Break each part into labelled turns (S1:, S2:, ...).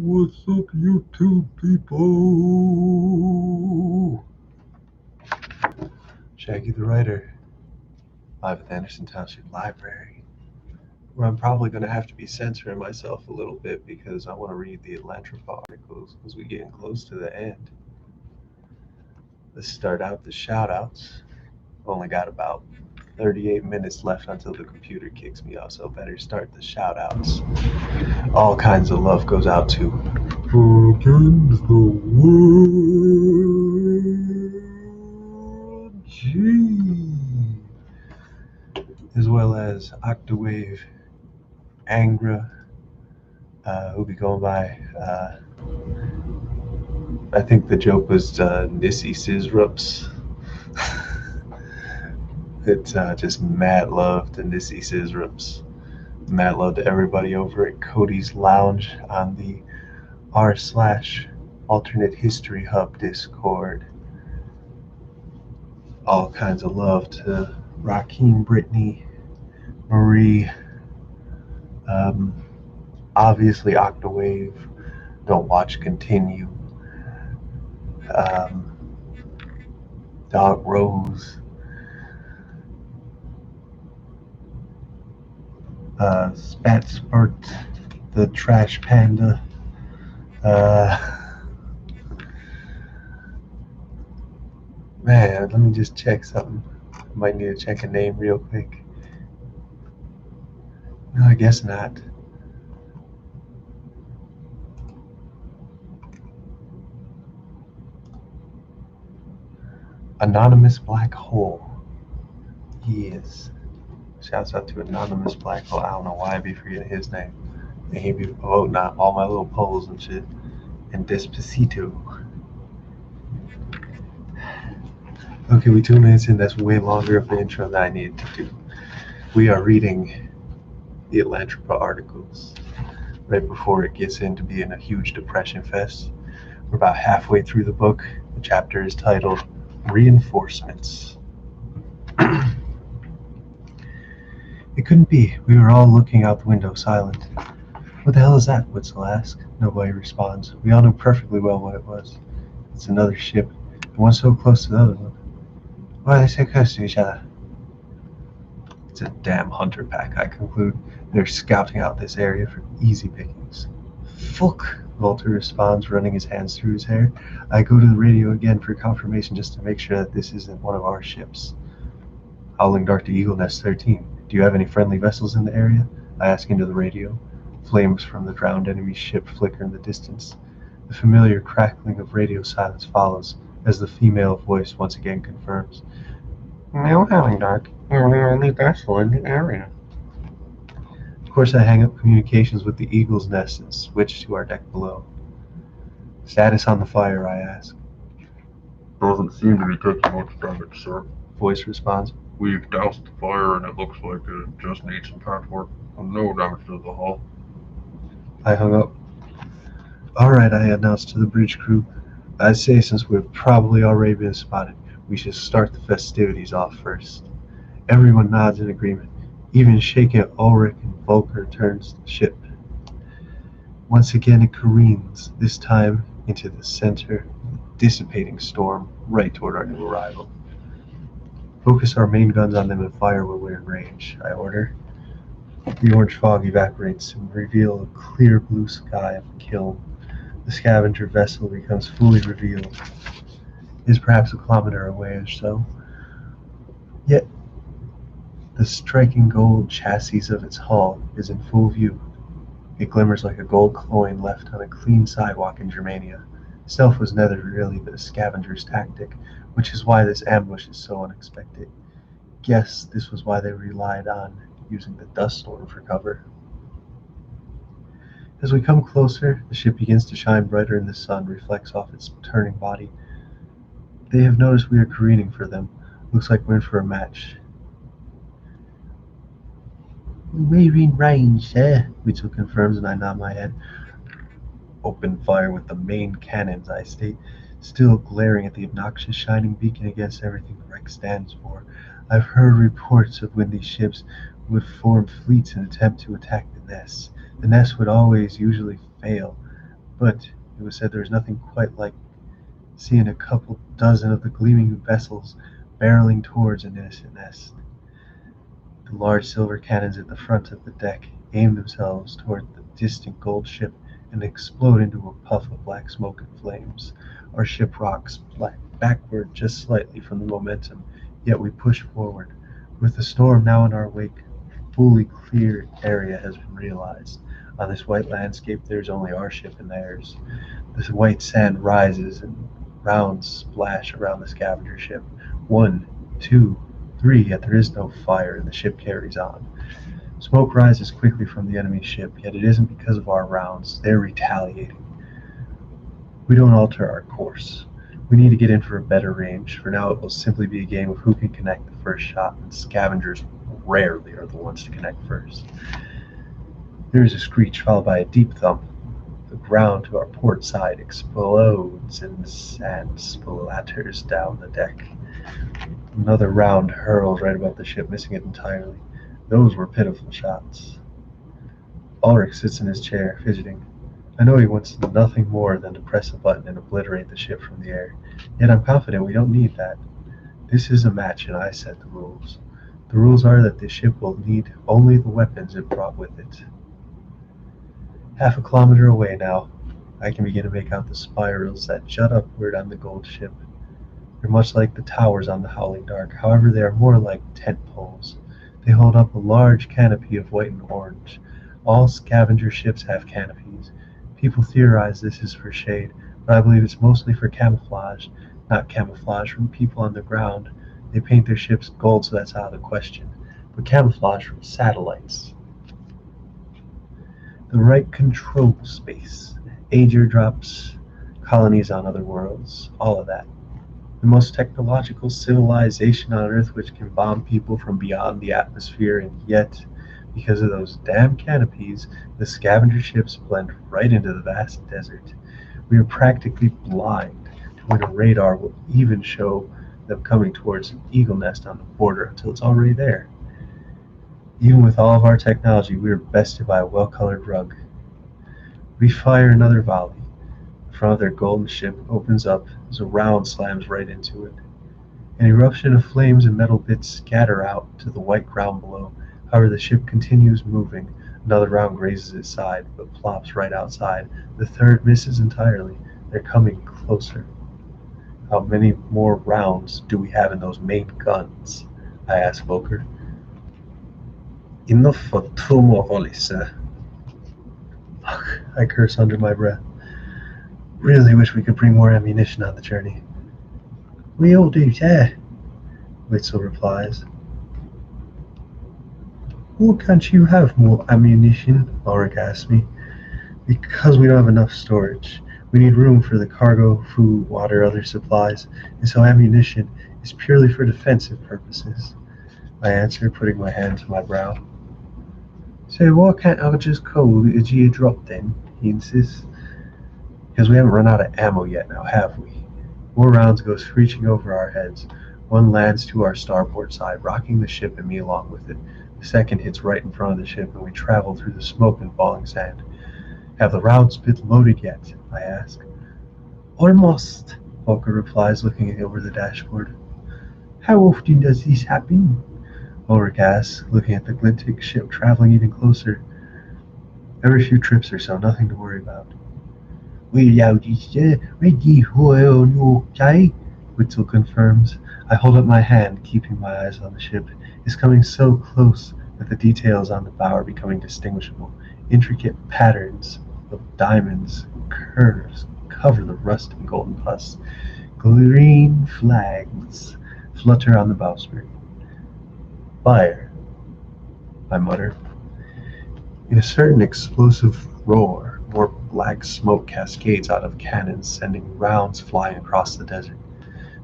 S1: What's up, YouTube people? Shaggy the Writer, live at the Anderson Township Library, where I'm probably going to have to be censoring myself a little bit because I want to read the Atlantropa articles as we're getting close to the end. Let's start out the shout-outs. Only got about 38 minutes left until the computer kicks me off, so better start the shout-outs. All kinds of love goes out to Against the World G, as well as Octawave Angra, who'll be going by, I think the joke was Nissy Sizrups. It's just mad love to Nissy Sizrups. Mad love to everybody over at Cody's Lounge on the r/alternate history hub Discord. All kinds of love to Rakeem, Brittany, Marie, obviously Octawave, Don't Watch Continue, Dog Rose, Spat Spurt, the Trash Panda, man, let me just check something. I might need to check a name real quick. No, I guess not. Anonymous Black Hole. Yes. Shouts out to Anonymous Black Hole. I don't know why I be forgetting his name. And he be voting out all my little polls and shit. And Despacito. Okay, we 2 minutes in. That's way longer of the intro than I needed to do. We are reading the Atlantropa articles right before it gets into being a huge depression fest. We're about halfway through the book. The chapter is titled Reinforcements. It couldn't be. We were all looking out the window, silent. What the hell is that? Witzel asked. Nobody responds. We all knew perfectly well what it was. It's another ship, and one so close to the other one. Why are they so close to each other? It's a damn hunter pack, I conclude. They're scouting out this area for easy pickings. Fuck, Walter responds, running his hands through his hair. I go to the radio again for confirmation just to make sure that this isn't one of our ships. Howling Dark to Eagle Nest 13. Do you have any friendly vessels in the area? I ask into the radio. Flames from the drowned enemy ship flicker in the distance. The familiar crackling of radio silence follows as the female voice once again confirms. No, Howling Dark. You're the only vessel in the area. Of course, I hang up communications with the Eagle's Nest and switch to our deck below. Status on the fire, I ask.
S2: Doesn't seem to be taking much damage, sir.
S1: Voice responds.
S2: We've doused the fire and it looks like it just needs some patchwork. No damage to the hull.
S1: I hung up. Alright, I announced to the bridge crew. I'd say since we've probably already been spotted, we should start the festivities off first. Everyone nods in agreement. Even shaken Ulrich and Volker turns to the ship. Once again it careens, this time into the center of a dissipating storm, right toward our new arrival. Focus our main guns on them and fire when we're in range, I order. The orange fog evaporates and reveals a clear blue sky of a kiln. The scavenger vessel becomes fully revealed. It is perhaps a kilometer away or so. Yet, the striking gold chassis of its hull is in full view. It glimmers like a gold coin left on a clean sidewalk in Germania. Stealth was never really but a scavenger's tactic, which is why this ambush is so unexpected. Guess this was why they relied on using the dust storm for cover. As we come closer, the ship begins to shine brighter and the sun reflects off its turning body. They have noticed we are careening for them. Looks like we're in for a match. We're in range, sir, Witzel confirms, and I nod my head. Open fire with the main cannons, I state, still glaring at the obnoxious shining beacon against everything the wreck stands for. I've heard reports of when these ships would form fleets and attempt to attack the nests. The nest would always usually fail, But it was said there was nothing quite like seeing a couple dozen of the gleaming vessels barreling towards an innocent nest. The large silver cannons at the front of the deck aim themselves toward the distant gold ship and explode into a puff of black smoke and flames. Our ship rocks backward just slightly from the momentum, yet we push forward. With the storm now in our wake, fully clear area has been realized. On this white landscape there is only our ship and theirs. The white sand rises and rounds splash around the scavenger ship. One, two, three, yet there is no fire, and the ship carries on. Smoke rises quickly from the enemy ship, yet it isn't because of our rounds. They're retaliating. We don't alter our course. We need to get in for a better range. For now, it will simply be a game of who can connect the first shot, and scavengers rarely are the ones to connect first. There is a screech, followed by a deep thump. The ground to our port side explodes and sand splatters down the deck. Another round hurls right above the ship, missing it entirely. Those were pitiful shots. Ulrich sits in his chair, fidgeting. I know he wants nothing more than to press a button and obliterate the ship from the air. Yet I'm confident we don't need that. This is a match, and I set the rules. The rules are that the ship will need only the weapons it brought with it. Half a kilometer away now, I can begin to make out the spirals that jut upward on the gold ship. They're much like the towers on the Howling Dark, however they are more like tent poles. They hold up a large canopy of white and orange. All scavenger ships have canopies. People theorize this is for shade, but I believe it's mostly for camouflage. Not camouflage from people on the ground. They paint their ships gold, so that's out of the question. But camouflage from satellites. The right control space, ager drops, colonies on other worlds, all of that. The most technological civilization on Earth which can bomb people from beyond the atmosphere, and yet, because of those damn canopies, the scavenger ships blend right into the vast desert. We are practically blind to when a radar will even show them coming towards an eagle nest on the border until it's already there. Even with all of our technology, we are bested by a well-colored rug. We fire another volley. The front of their golden ship opens up as a round slams right into it. An eruption of flames and metal bits scatter out to the white ground below. However, the ship continues moving. Another round grazes its side, but plops right outside. The third misses entirely. They're coming closer. How many more rounds do we have in those main guns? I asked Volker.
S3: Enough for 2 more volleys, sir.
S1: Ugh, I curse under my breath. Really wish we could bring more ammunition on the journey.
S3: We all do, sir.
S1: Witzel replies.
S3: Why can't you have more ammunition?
S1: Ulrich asks me. Because we don't have enough storage. We need room for the cargo, food, water, other supplies, and so ammunition is purely for defensive purposes. I answer, putting my hand to my brow.
S3: So why can't I just call it a geodrop then?
S1: He insists. Because we haven't run out of ammo yet now, have we? More rounds go screeching over our heads. One lands to our starboard side, rocking the ship and me along with it. The second hits right in front of the ship, and we travel through the smoke and falling sand. Have the rounds been loaded yet? I ask.
S3: Almost,
S1: Volker replies, looking over the dashboard.
S3: How often does this happen?
S1: Ulrich asks, looking at the glinting ship traveling even closer. Every few trips or so, nothing to worry about.
S3: We're loaded, sir. Ready for on your day.
S1: Witzel confirms. I hold up my hand, keeping my eyes on the ship. It's coming so close that the details on the bow are becoming distinguishable. Intricate patterns of diamonds, curves, cover the rust and golden pus. Green flags flutter on the bowsprit. Fire, I mutter. In a certain explosive roar, more black smoke cascades out of cannons, sending rounds flying across the desert.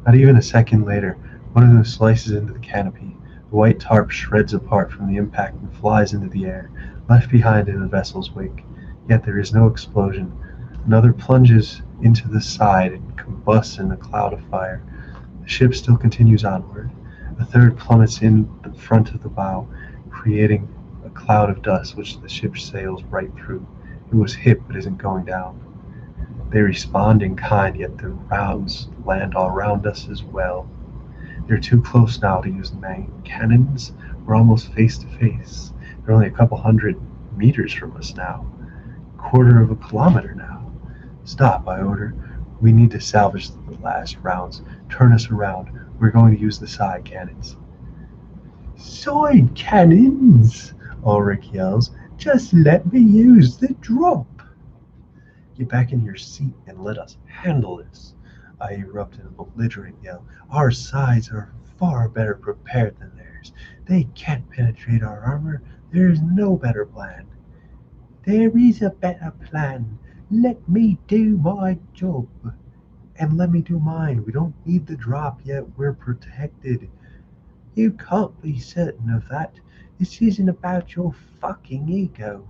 S1: Not even a second later, one of them slices into the canopy. The white tarp shreds apart from the impact and flies into the air, left behind in the vessel's wake. Yet there is no explosion. Another plunges into the side and combusts in a cloud of fire. The ship still continues onward. A third plummets in the front of the bow, creating a cloud of dust which the ship sails right through. It was hit but isn't going down. They respond in kind, yet the rounds land all around us as well. They're too close now to use main cannons. We're almost face to face. They're only a couple hundred meters from us now. Quarter of a kilometer now. Stop, I order. We need to salvage the last rounds. Turn us around. We're going to use the side cannons.
S3: Side cannons!
S1: Ulrich yells.
S3: Just let me use the drop.
S1: Get back in your seat and let us handle this. I erupt in a belligerent yell. Our sides are far better prepared than theirs. They can't penetrate our armor. There is no better plan.
S3: There is a better plan. Let me do my job.
S1: And let me do mine. We don't need the drop yet. We're protected.
S3: You can't be certain of that. This isn't about your fucking ego.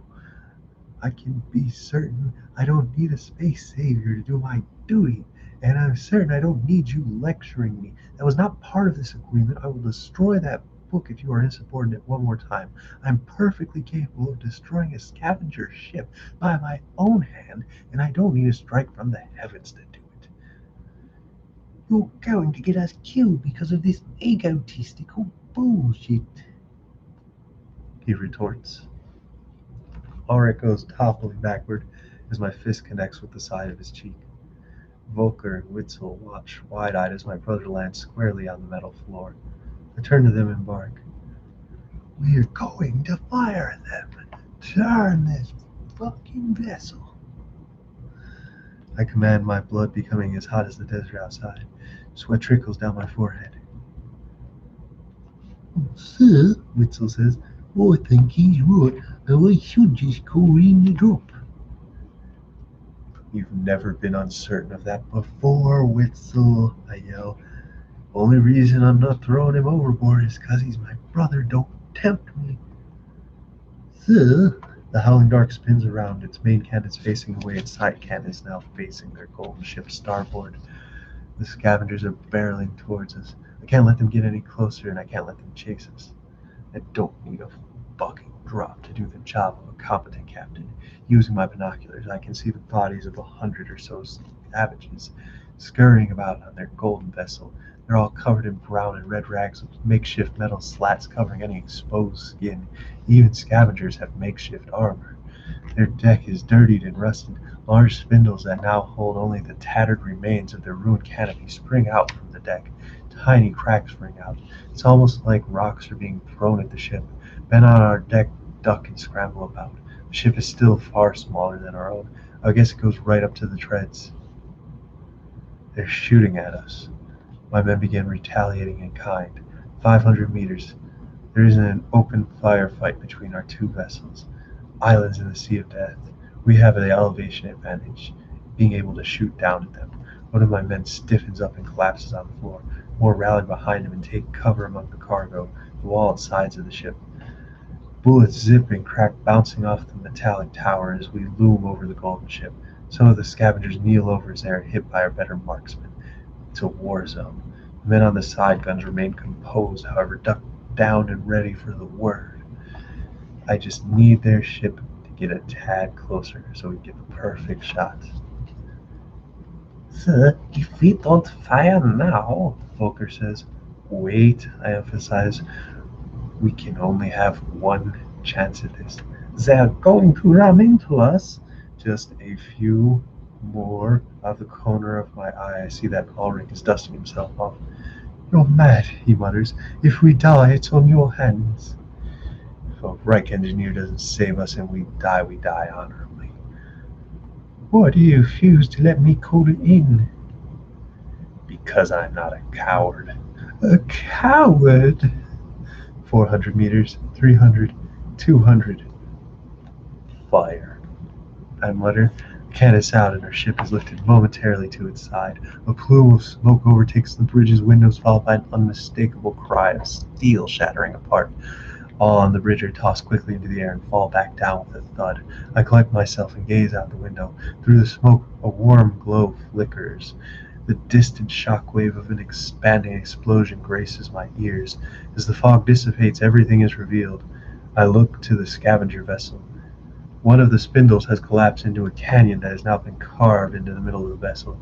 S1: I can be certain I don't need a space savior to do my duty. And I'm certain I don't need you lecturing me. That was not part of this agreement. I will destroy that book if you are insubordinate one more time. I'm perfectly capable of destroying a scavenger ship by my own hand, and I don't need a strike from the heavens to do it.
S3: You're going to get us killed because of this egotistical bullshit,
S1: he retorts. Ulrich goes toppling backward as my fist connects with the side of his cheek. Volker and Witzel watch wide-eyed as my brother lands squarely on the metal floor. I turn to them and bark.
S3: We're going to fire them. Turn this fucking vessel.
S1: I command, my blood becoming as hot as the desert outside. Sweat trickles down my forehead.
S3: Sir,
S1: Witzel says,
S3: I think he's right, and I should just call in the drop.
S1: You've never been uncertain of that before, Witzel, I yell. Only reason I'm not throwing him overboard is 'cause he's my brother. Don't tempt me.
S3: Sir,
S1: the Howling Dark spins around, its main cannons facing away, its side cannons now facing their golden ship's starboard. The scavengers are barreling towards us. I can't let them get any closer, and I can't let them chase us. I don't need a fucking drop to do the job of a competent captain. Using my binoculars, I can see the bodies of 100 or so savages scurrying about on their golden vessel. They're all covered in brown and red rags with makeshift metal slats covering any exposed skin. Even scavengers have makeshift armor. Their deck is dirtied and rusted. Large spindles that now hold only the tattered remains of their ruined canopy spring out from the deck. Tiny cracks spring out. It's almost like rocks are being thrown at the ship. Men on our deck duck and scramble about. The ship is still far smaller than our own. I guess it goes right up to the treads. They're shooting at us. My men begin retaliating in kind. 500 meters. There is an open firefight between our two vessels. Islands in the Sea of Death. We have the elevation advantage, being able to shoot down at them. One of my men stiffens up and collapses on the floor. More rally behind him and take cover among the cargo, the wall and sides of the ship. Bullets zip and crack bouncing off the metallic tower as we loom over the golden ship. Some of the scavengers kneel over as they are hit by our better marksmen. It's a war zone. The men on the side guns remain composed, however, ducked down and ready for the word. I just need their ship to get a tad closer so we get the perfect shot.
S3: Sir, if we don't fire now,
S1: Volker says. Wait, I emphasize. We can only have one chance at this.
S3: They're going to run into us.
S1: Just a few more. Out of the corner of my eye, I see that Ulrich is dusting himself off.
S3: You're mad, he mutters. If we die, it's on your hands.
S1: If a Reich engineer doesn't save us and we die honorably.
S3: Why do you refuse to let me call it in?
S1: Because I'm not a coward.
S3: A coward?
S1: 400 meters, 300, 200. Fire. I mutter. Candace out and her ship is lifted momentarily to its side. A plume of smoke overtakes the bridge's windows, followed by an unmistakable cry of steel shattering apart. All on the bridge are tossed quickly into the air and fall back down with a thud. I collect myself and gaze out the window. Through the smoke, a warm glow flickers. The distant shockwave of an expanding explosion graces my ears. As the fog dissipates, everything is revealed. I look to the scavenger vessel. One of the spindles has collapsed into a canyon that has now been carved into the middle of the vessel.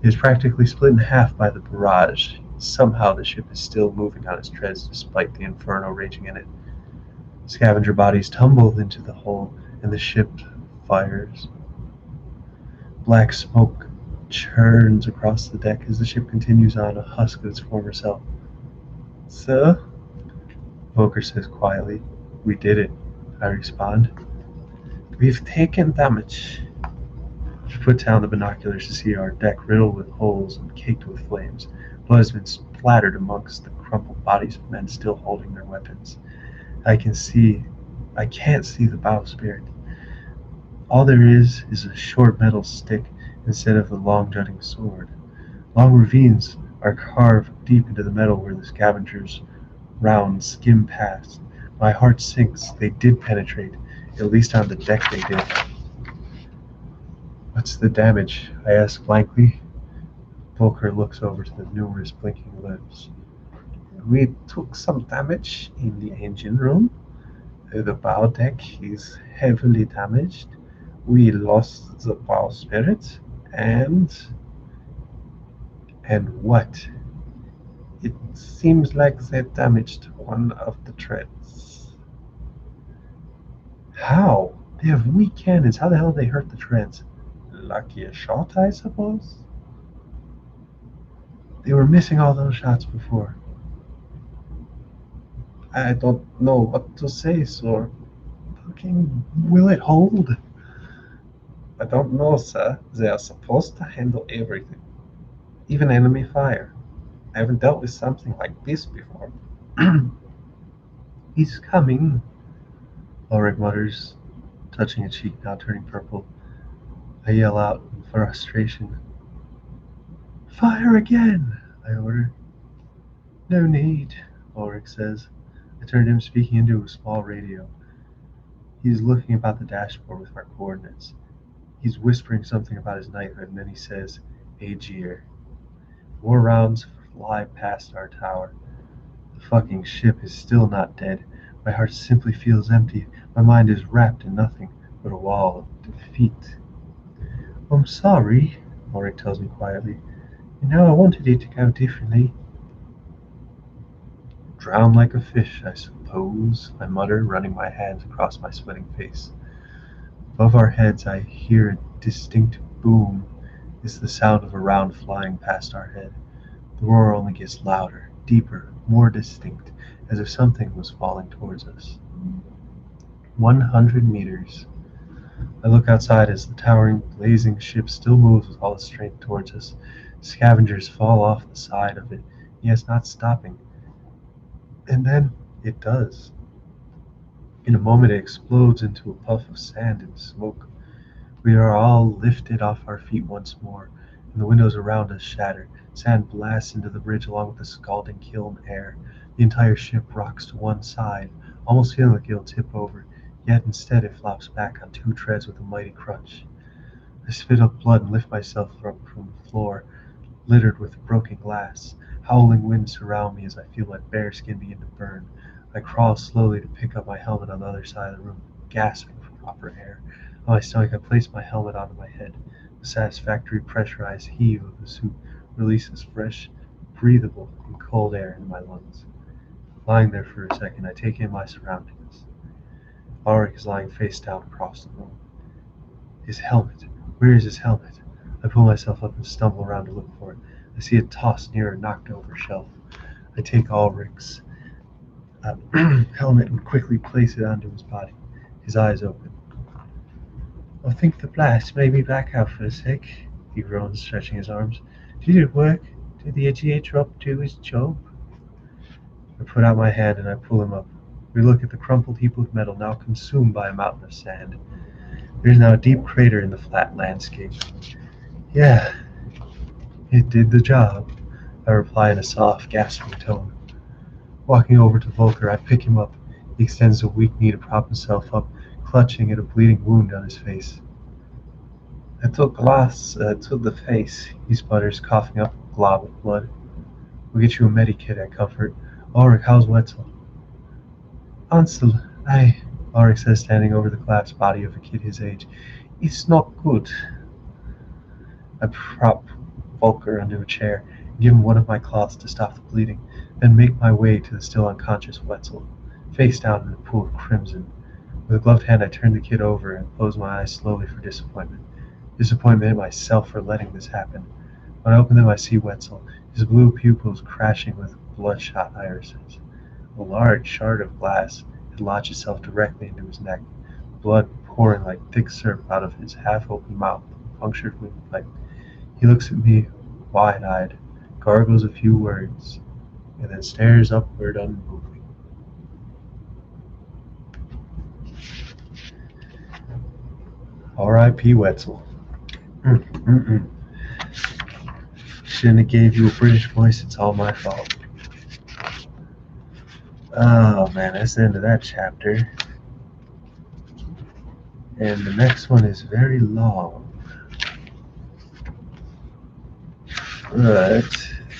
S1: It is practically split in half by the barrage. Somehow the ship is still moving on its treads despite the inferno raging in it. Scavenger bodies tumble into the hole, and the ship fires. Black smoke churns across the deck as the ship continues on, a husk of its former self. "Sir?" Volker says quietly. "We did it," I respond. "We've taken damage." She put down the binoculars to see our deck riddled with holes and caked with flames. Blood has been splattered amongst the crumpled bodies of men still holding their weapons. I can see I can't see the bowsprit. All there is a short metal stick instead of the long jutting sword. Long ravines are carved deep into the metal where the scavengers' rounds skim past. My heart sinks. They did penetrate. At least on the deck they did. "What's the damage?" I ask blankly. Volker looks over to the numerous blinking lips. "We took some damage in the engine room. The bow deck is heavily damaged. We lost the bowsprit, and what? It seems like they damaged one of the treads." "How? They have weak cannons. How the hell did they hurt the treads?" "Lucky a shot, I suppose." "They were missing all those shots before." "I don't know what to say, sir. Fucking will it hold?" "I don't know, sir. They are supposed to handle everything, even enemy fire. I haven't dealt with something like this before." "He's coming," Ulrich mutters, touching a cheek now turning purple. I yell out in frustration. "Fire again!" I order. "No need," Ulrich says. I turn to him, speaking into a small radio. He is looking about the dashboard with our coordinates. He's whispering something about his knighthood, and then he says, "Aegir." More rounds fly past our tower. The fucking ship is still not dead. My heart simply feels empty. My mind is wrapped in nothing but a wall of defeat. "I'm sorry," Ulrich tells me quietly. "I wanted it to go differently." "Drown like a fish, I suppose," I mutter, running my hands across my sweating face. Above our heads I hear a distinct boom. It's the sound of a round flying past our head. The roar only gets louder, deeper, more distinct, as if something was falling towards us. 100 meters. I look outside as the towering, blazing ship still moves with all its strength towards us. Scavengers fall off the side of it, yet not stopping. And then it does. In a moment it explodes into a puff of sand and smoke. We are all lifted off our feet once more, and the windows around us shatter. Sand blasts into the bridge along with the scalding kiln air. The entire ship rocks to one side, almost feeling like it'll tip over, yet instead it flops back on two treads with a mighty crunch. I spit up blood and lift myself up from the floor, littered with broken glass. Howling winds surround me as I feel my bare skin begin to burn. I crawl slowly to pick up my helmet on the other side of the room, gasping for proper air. On my stomach, I place my helmet onto my head. The satisfactory pressurized heave of the suit releases fresh, breathable, and cold air into my lungs. Lying there for a second, I take in my surroundings. Ulrich is lying face down across the room. His helmet. Where is his helmet? I pull myself up and stumble around to look for it. I see it tossed near a knocked over shelf. I take Ulrich's helmet and quickly place it onto his body. His eyes open. "I think the blast may be back out for a sec," he groans, stretching his arms. "Did it work? Did the Atlantropa do its job?" I put out my hand and I pull him up. We look at the crumpled heap of metal now consumed by a mountain of sand. There is now a deep crater in the flat landscape. "Yeah, it did the job," I reply in a soft, gasping tone. Walking over to Volker, I pick him up. He extends a weak knee to prop himself up, clutching at a bleeding wound on his face. "I took glass to the face," he sputters, coughing up a glob of blood. "We'll get you a medikit," I comfort. "Ulrich, how's Wetzel?" "Ansel, Ulrich says, standing over the collapsed body of a kid his age. It's not good. I prop Volker into a chair, give him one of my cloths to stop the bleeding, then make my way to the still unconscious Wetzel, face down in a pool of crimson. With a gloved hand I turn the kid over and close my eyes slowly for disappointment. Disappointment at myself for letting this happen. When I open them I see Wetzel, his blue pupils crashing with bloodshot irises. A large shard of glass had lodged itself directly into his neck, blood pouring like thick syrup out of his half-open mouth, punctured windpipe. He looks at me wide-eyed, gargles a few words, and then stares upward unmoving. R.I.P. Wetzel. Shouldn't have gave you a British voice, it's all my fault. Oh man, that's the end of that chapter. And the next one is very long. But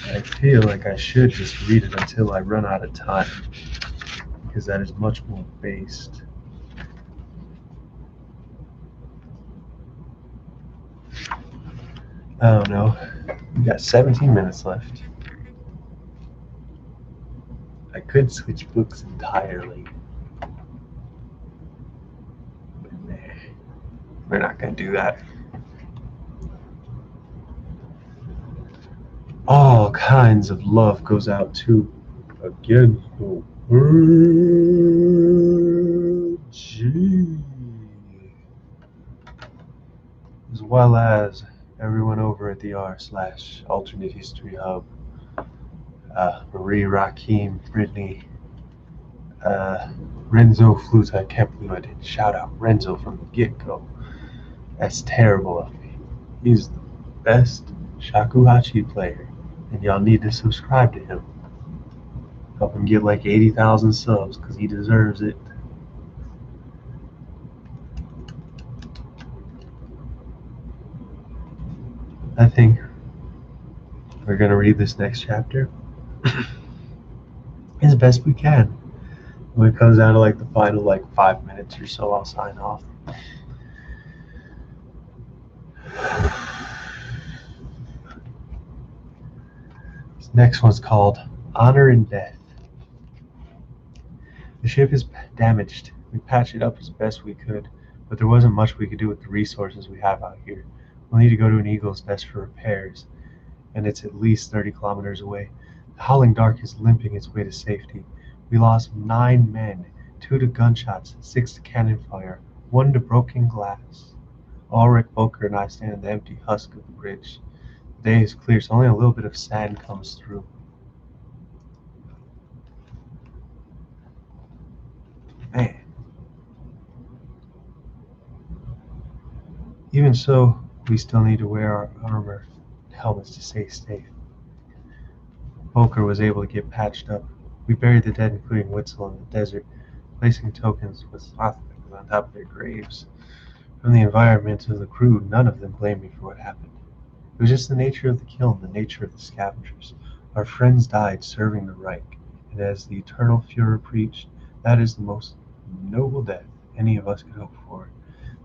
S1: I feel like I should just read it until I run out of time, because that is much more based. I don't know. We got 17 minutes left. I could switch books entirely. But nah, we're not going to do that. All kinds of love goes out to, again, G, as well as everyone over at the r/alternate history hub. Marie, Rakim, Brittany, Renzo Flute. I can't believe I didn't shout out Renzo from the get-go. That's terrible of me. He's the best shakuhachi player, and y'all need to subscribe to him. Help him get like 80,000 subs, because he deserves it. I think we're going to read this next chapter as best we can. When it comes down to like the final 5 minutes or so, I'll sign off. This next one's called Honor and Death. The ship is damaged. We patched it up as best we could, but there wasn't much we could do with the resources we have out here. We'll need to go to an Eagle's Nest for repairs, and it's at least 30 kilometers away. The howling dark is limping its way to safety. We lost 9 men, 2 to gunshots, 6 to cannon fire, 1 to broken glass. Ulrich, Volker, and I stand in the empty husk of the bridge. The day is clear, so only a little bit of sand comes through. Man. Even so, we still need to wear our armor and helmets to stay safe. Volker was able to get patched up. We buried the dead, including Witzel, in the desert, placing tokens with swastikas on top of their graves. From the environment of the crew, none of them blamed me for what happened. It was just the nature of the kiln, the nature of the scavengers. Our friends died serving the Reich, and as the eternal Fuhrer preached, that is the most noble death any of us could hope for.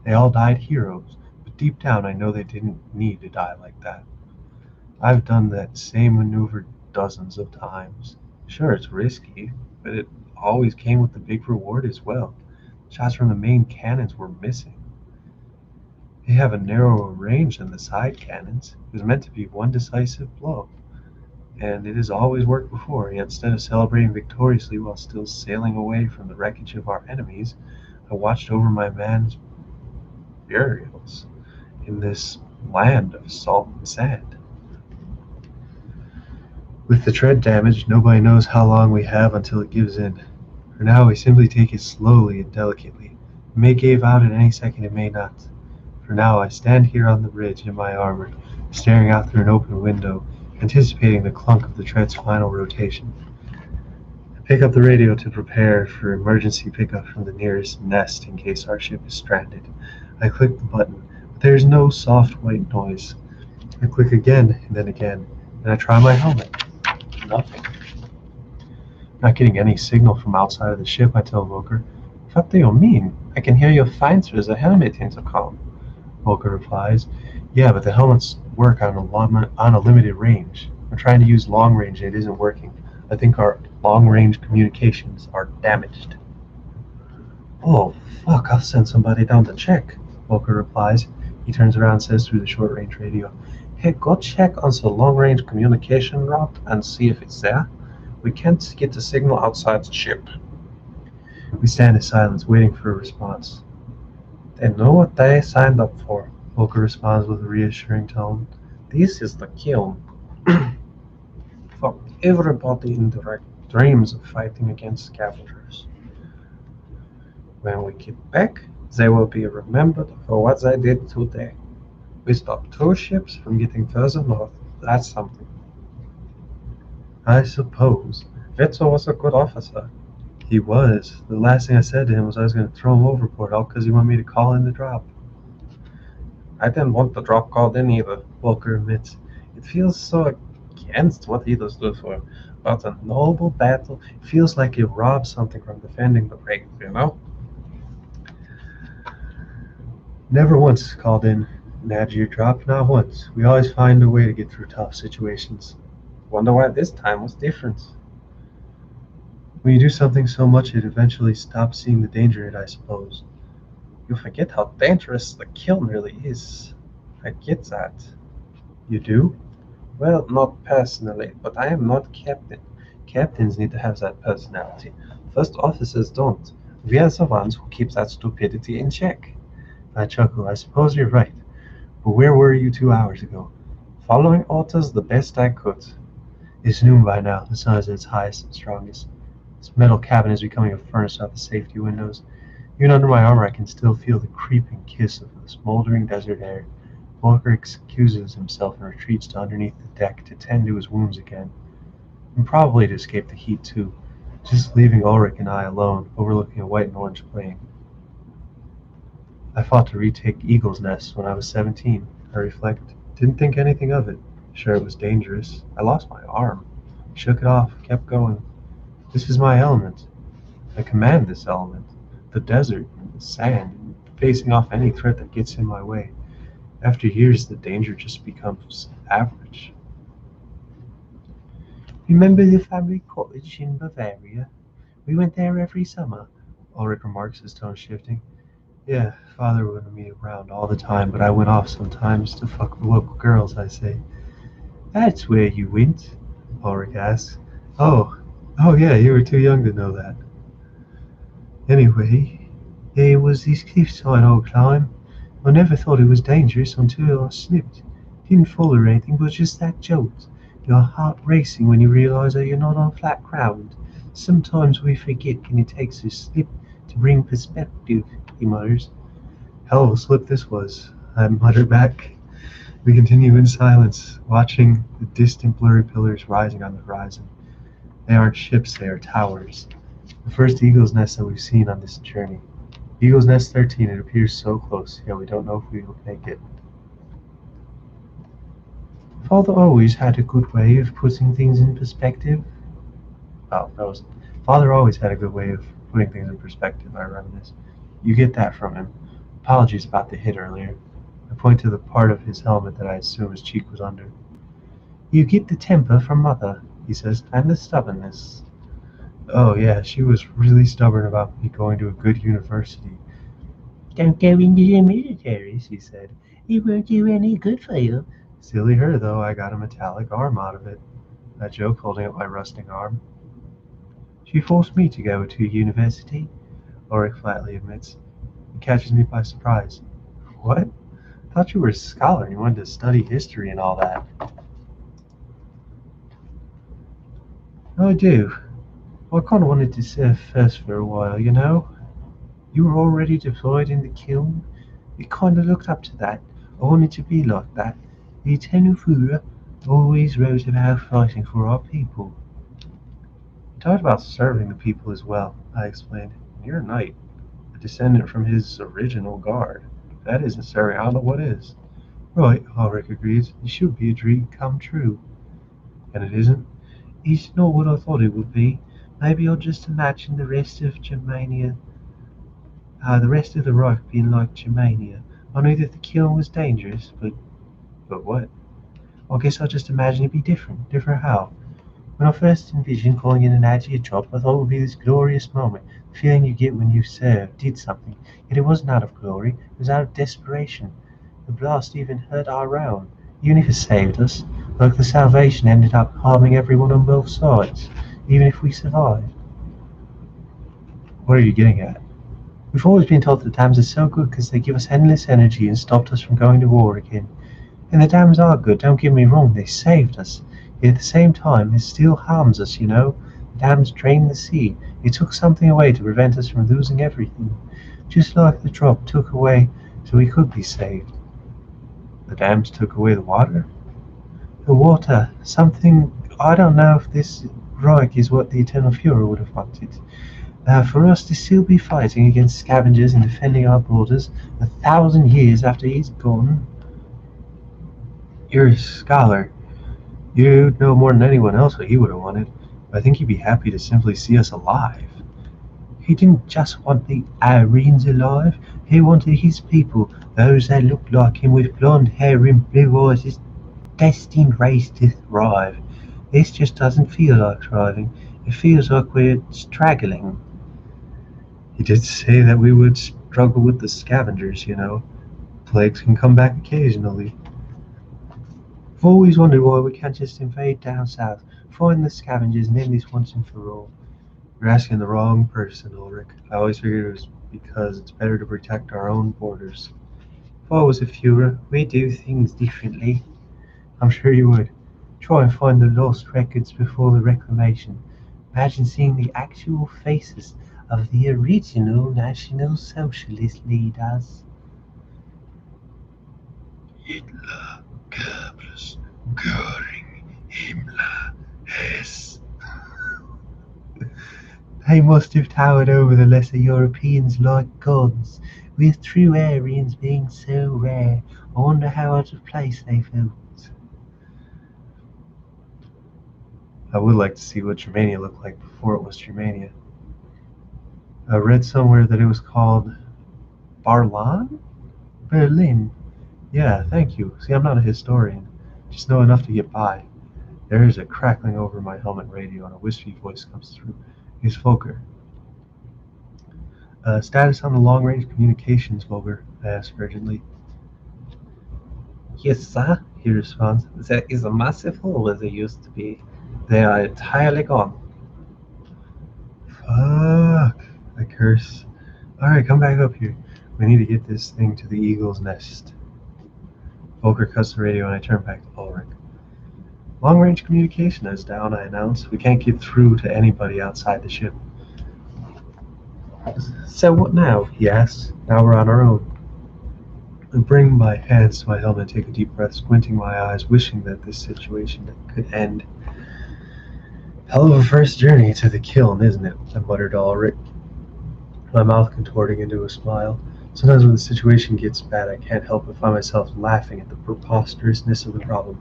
S1: They all died heroes, but deep down I know they didn't need to die like that. I've done that same maneuver dozens of times. Sure, it's risky, but it always came with a big reward as well. Shots from the main cannons were missing. They have a narrower range than the side cannons. It was meant to be one decisive blow, and it has always worked before. Yet instead of celebrating victoriously while still sailing away from the wreckage of our enemies, I watched over my man's burials in this land of salt and sand. With the tread damaged, nobody knows how long we have until it gives in. For now, we simply take it slowly and delicately. It may give out at any second, it may not. For now, I stand here on the bridge in my armor, staring out through an open window, anticipating the clunk of the tread's final rotation. I pick up the radio to prepare for emergency pickup from the nearest nest in case our ship is stranded. I click the button, but there is no soft white noise. I click again and then again, and I try my helmet. Nothing. Not getting any signal from outside of the ship, I tell Volker. What do you mean? I can hear you fine through the helmet intercom. Volker replies, yeah, but the helmets work on a limited range. I'm trying to use long range and it isn't working. I think our long range communications are damaged. Oh, fuck, I'll send somebody down to check, Volker replies. He turns around and says through the short range radio, hey, go check on the long range communication route and see if it's there. We can't get the signal outside the ship. We stand in silence, waiting for a response. They know what they signed up for, Volker responds with a reassuring tone. This is the kiln. For everybody in direct dreams of fighting against scavengers. When we get back, they will be remembered for what they did today. We stopped 2 ships from getting further north. That's something. I suppose. Wetzel was a good officer. He was. The last thing I said to him was I was going to throw him overboard, all because he wanted me to call in the drop. I didn't want the drop called in either, Walker admits. It feels so against what he does do for. But a noble battle feels like it robs something from defending the faith, you know? Never once called in Nadir drop, not once. We always find a way to get through tough situations. Wonder why this time was different. When you do something so much, it eventually stops seeing the danger in it, I suppose. You forget how dangerous the kiln really is. I get that. You do? Well, not personally, but I am not captain. Captains need to have that personality. First officers don't. We are the ones who keep that stupidity in check. I chuckle. I suppose you're right. But where were you 2 hours ago? Following orders the best I could. It's noon by now. The sun is at its highest and strongest. This metal cabin is becoming a furnace out the safety windows. Even under my armor, I can still feel the creeping kiss of the smoldering desert air. Walker excuses himself and retreats to underneath the deck to tend to his wounds again. And probably to escape the heat, too. Just leaving Ulrich and I alone, overlooking a white and orange plain. I fought to retake Eagle's Nest when I was 17, I reflect. Didn't think anything of it. Sure, it was dangerous. I lost my arm. Shook it off, kept going. This is my element. I command this element. The desert, and the sand, and facing off any threat that gets in my way. After years, the danger just becomes average. Remember the family cottage in Bavaria? We went there every summer, Ulrich remarks, his tone shifting. Yeah, father wanted me around all the time, but I went off sometimes to fuck with local girls, I say. That's where you went, Ulrich asks. Oh, oh yeah, you were too young to know that. Anyway, there was this cliffside I'll climb. I never thought it was dangerous until I slipped. Didn't fall or anything, but just that jolt. Your heart racing when you realize that you're not on flat ground. Sometimes we forget and it takes a slip to bring perspective, he mutters. Hell of a slip this was, I mutter back. We continue in silence, watching the distant blurry pillars rising on the horizon. They aren't ships, they are towers. The first eagle's nest that we've seen on this journey. Eagle's Nest 13, it appears so close, yet we don't know if we will make it. Father always had a good way of putting things in perspective. Oh, that was Father always had a good way of putting things in perspective, I reminisce. You get that from him. Apologies about the hit earlier. I point to the part of his helmet that I assume his cheek was under. You get the temper from Mother, he says, and the stubbornness. Oh yeah, she was really stubborn about me going to a good university. Don't go into the military, she said. It won't do any good for you. Silly her, though, I got a metallic arm out of it. I joke, holding up my rusting arm. She forced me to go to university, Ulrich flatly admits. It catches me by surprise. What? I thought you were a scholar and you wanted to study history and all that. I do. I kind of wanted to serve first for a while, you know? You were already deployed in the kiln. We kind of looked up to that. I wanted to be like that. The eternal Führer always wrote about fighting for our people. He talked about serving the people as well, I explained. You're a knight, a descendant from his original guard. If that isn't serving, I don't know what is. Right, Ulrich agrees. It should be a dream come true. And it isn't? It's not what I thought it would be. Maybe I'll just imagine the rest of Germania The rest of the rock being like Germania. I knew that the kiln was dangerous, but what? I guess I just imagined it'd be different. Different how? When I first envisioned calling in an Atlantropa, I thought it would be this glorious moment, the feeling you get when you served, did something. Yet it wasn't out of glory, it was out of desperation. The blast even hurt our own, even if it saved us. Like the salvation ended up harming everyone on both sides, even if we survived. What are you getting at? We've always been told that dams are so good because they give us endless energy and stopped us from going to war again. And the dams are good, don't get me wrong, they saved us. Yet at the same time, it still harms us, you know? The dams drain the sea. It took something away to prevent us from losing everything. Just like the drop took away so we could be saved. The dams took away the water? The water. Something. I don't know if this Reich is what the Eternal Fuhrer would have wanted. For us to still be fighting against scavengers and defending our borders 1,000 years after he's gone. You're a scholar. You'd know more than anyone else what he would have wanted. I think he'd be happy to simply see us alive. He didn't just want the Irene alive, he wanted his people, those that looked like him with blonde hair and blue eyes, his destined race to thrive. This just doesn't feel like thriving. It feels like we're straggling. He did say that we would struggle with the scavengers, you know. Plagues can come back occasionally. I've always wondered why we can't just invade down south, find the scavengers, and end this once and for all. You're asking the wrong person, Ulrich. I always figured it was because it's better to protect our own borders. If I was a Führer, we'd do things differently. I'm sure you would. Try and find the lost records before the reclamation. Imagine seeing the actual faces of the original National Socialist leaders. Hitler, Goebbels, Göring, Himmler, Hess. They must have towered over the lesser Europeans like gods, with true Aryans being so rare. I wonder how out of place they felt. I would like to see what Germania looked like before it was Germania. I read somewhere that it was called Barlan? Berlin. Yeah, thank you. See, I'm not a historian. Just know enough to get by. There is a crackling over my helmet radio and a wispy voice comes through. It's Volker. Status on the long-range communications, Volker, I asked urgently. Yes, sir, he responds. There is a massive hole where they used to be. They are entirely gone. Fuck, I curse. Alright, come back up here. We need to get this thing to the eagle's nest. Volker cuts the radio and I turn back to Ulrich. Long-range communication is down, I announce. We can't get through to anybody outside the ship. So what now? He asks. Now we're on our own. I bring my hands to my helmet, take a deep breath, squinting my eyes, wishing that this situation could end. Hell of a first journey to the kiln, isn't it? I muttered to Ulrich, my mouth contorting into a smile. Sometimes when the situation gets bad, I can't help but find myself laughing at the preposterousness of the problem.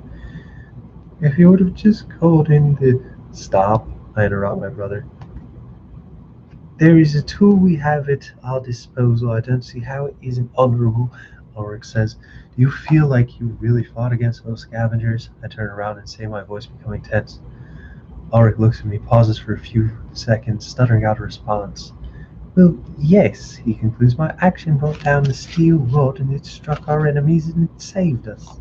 S1: If you would have just called in the... Stop, I interrupt my brother. There is a tool we have at our disposal. I don't see how it isn't honorable, Ulrich says. Do you feel like you really fought against those scavengers? I turn around and say, my voice becoming tense. Ulrich looks at me, pauses for a few seconds, stuttering out a response. Well, yes, he concludes. My action brought down the steel rod and it struck our enemies and it saved us.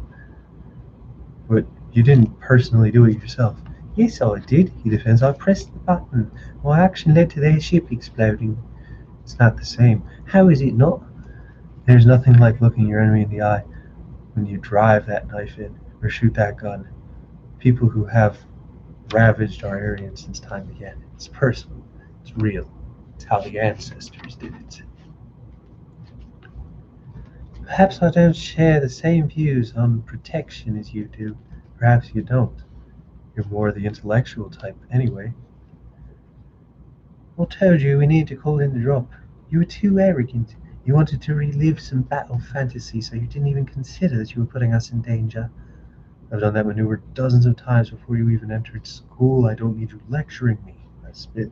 S1: But you didn't personally do it yourself. Yes, I did, he defends. I pressed the button. My action led to their ship exploding. It's not the same. How is it not? There's nothing like looking your enemy in the eye when you drive that knife in or shoot that gun. People who have ravaged our area since time began. It's personal. It's real. It's how the ancestors did it. Perhaps I don't share the same views on protection as you do. Perhaps you don't. You're more the intellectual type, anyway. I told you we need to call in the drop. You were too arrogant. You wanted to relive some battle fantasy, so you didn't even consider that you were putting us in danger. I've done that maneuver dozens of times before you even entered school. I don't need you lecturing me. I spit.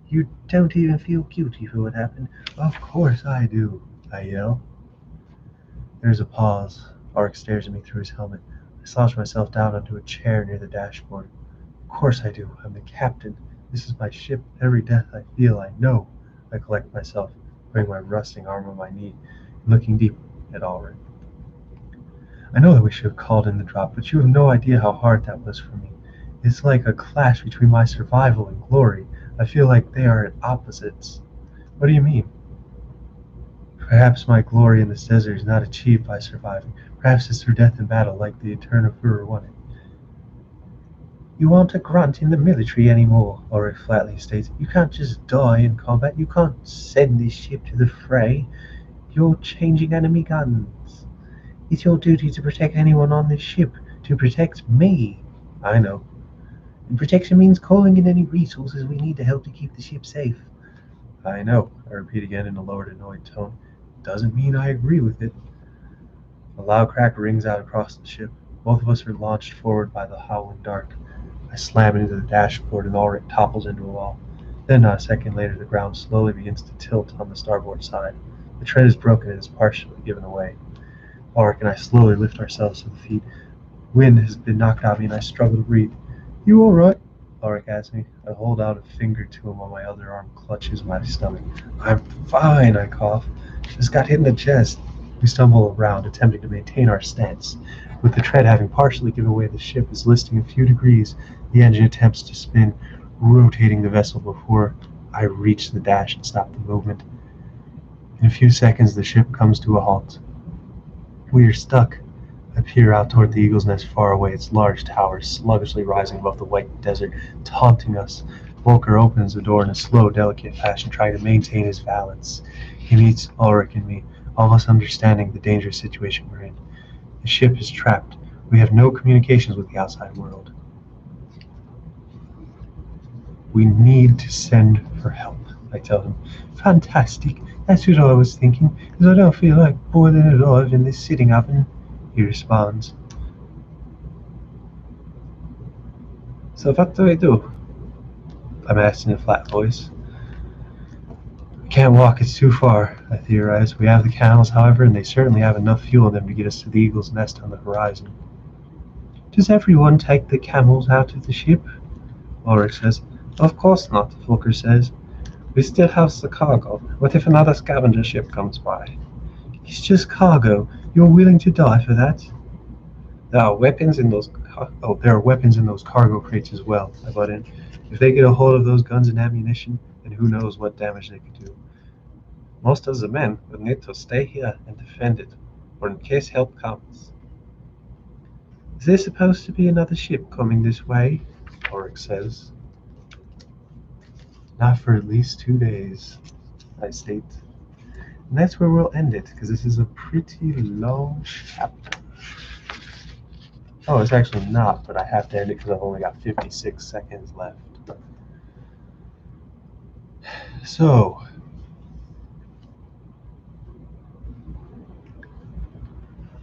S1: You don't even feel guilty for what happened. Of course I do, I yell. There's a pause. Auric stares at me through his helmet. I slouch myself down onto a chair near the dashboard. Of course I do. I'm the captain. This is my ship. Every death I feel, I know. I collect myself, putting my rusting arm on my knee, and looking deep at Ulrich. I know that we should have called in the drop, but you have no idea how hard that was for me. It's like a clash between my survival and glory. I feel like they are at opposites. What do you mean? Perhaps my glory in this desert is not achieved by surviving. Perhaps it's through death in battle, like the Atlantropa wanted. You aren't a grunt in the military anymore, Ulrich flatly states. You can't just die in combat. You can't send this ship to the fray. You're changing enemy guns. It's your duty to protect anyone on this ship, to protect me. I know. And protection means calling in any resources we need to help to keep the ship safe. I know, I repeat again in a lowered, annoyed tone. Doesn't mean I agree with it. A loud crack rings out across the ship. Both of us are launched forward by the howling dark. I slam into the dashboard and Ulrich topples into a wall. Then, not a second later, the ground slowly begins to tilt on the starboard side. The tread is broken and is partially given away. Ulrich and I slowly lift ourselves to the feet. Wind has been knocked out of me and I struggle to breathe. You alright? Ulrich asks me. I hold out a finger to him while my other arm clutches my stomach. I'm fine, I cough. Just got hit in the chest. We stumble around, attempting to maintain our stance. With the tread having partially given way, the ship is listing a few degrees. The engine attempts to spin, rotating the vessel before I reach the dash and stop the movement. In a few seconds, the ship comes to a halt. We are stuck. I peer out toward the eagle's nest far away, its large towers sluggishly rising above the white desert, taunting us. Volker opens the door in a slow, delicate fashion, trying to maintain his balance. He meets Ulrich and me, all of us understanding the dangerous situation we're in. The ship is trapped. We have no communications with the outside world. We need to send for help, I tell him. Fantastic. That's what I was thinking, because I don't feel like boiling alive in this sitting oven, he responds. So what do I do? I'm asked in a flat voice. We can't walk, it's too far, I theorize. We have the camels, however, and they certainly have enough fuel in them to get us to the eagle's nest on the horizon. Does everyone take the camels out of the ship? Ulrich says. Of course not, Volker says. We still have the cargo. What if another scavenger ship comes by? It's just cargo. You're willing to die for that? There are weapons in those cargo crates as well, I butt in. If they get a hold of those guns and ammunition, then who knows what damage they could do. Most of the men will need to stay here and defend it, or in case help comes. Is there supposed to be another ship coming this way? Ulrich says. Not for at least 2 days, I state. And that's where we'll end it, because this is a pretty long chapter. Oh, it's actually not, but I have to end it because I've only got 56 seconds left. So,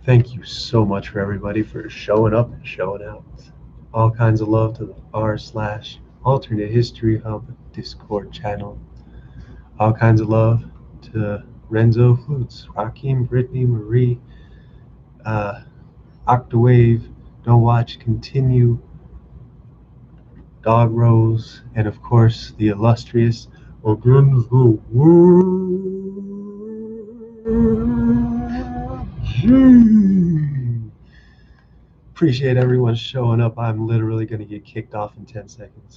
S1: thank you so much for everybody for showing up and showing out. All kinds of love to the r/alternate history hub Discord channel. All kinds of love to Renzo Flutes, Rakim, Brittany, Marie, Octawave, Don't Watch, Continue, Dog Rose, and of course the illustrious Against the World. Appreciate everyone showing up. I'm literally going to get kicked off in 10 seconds.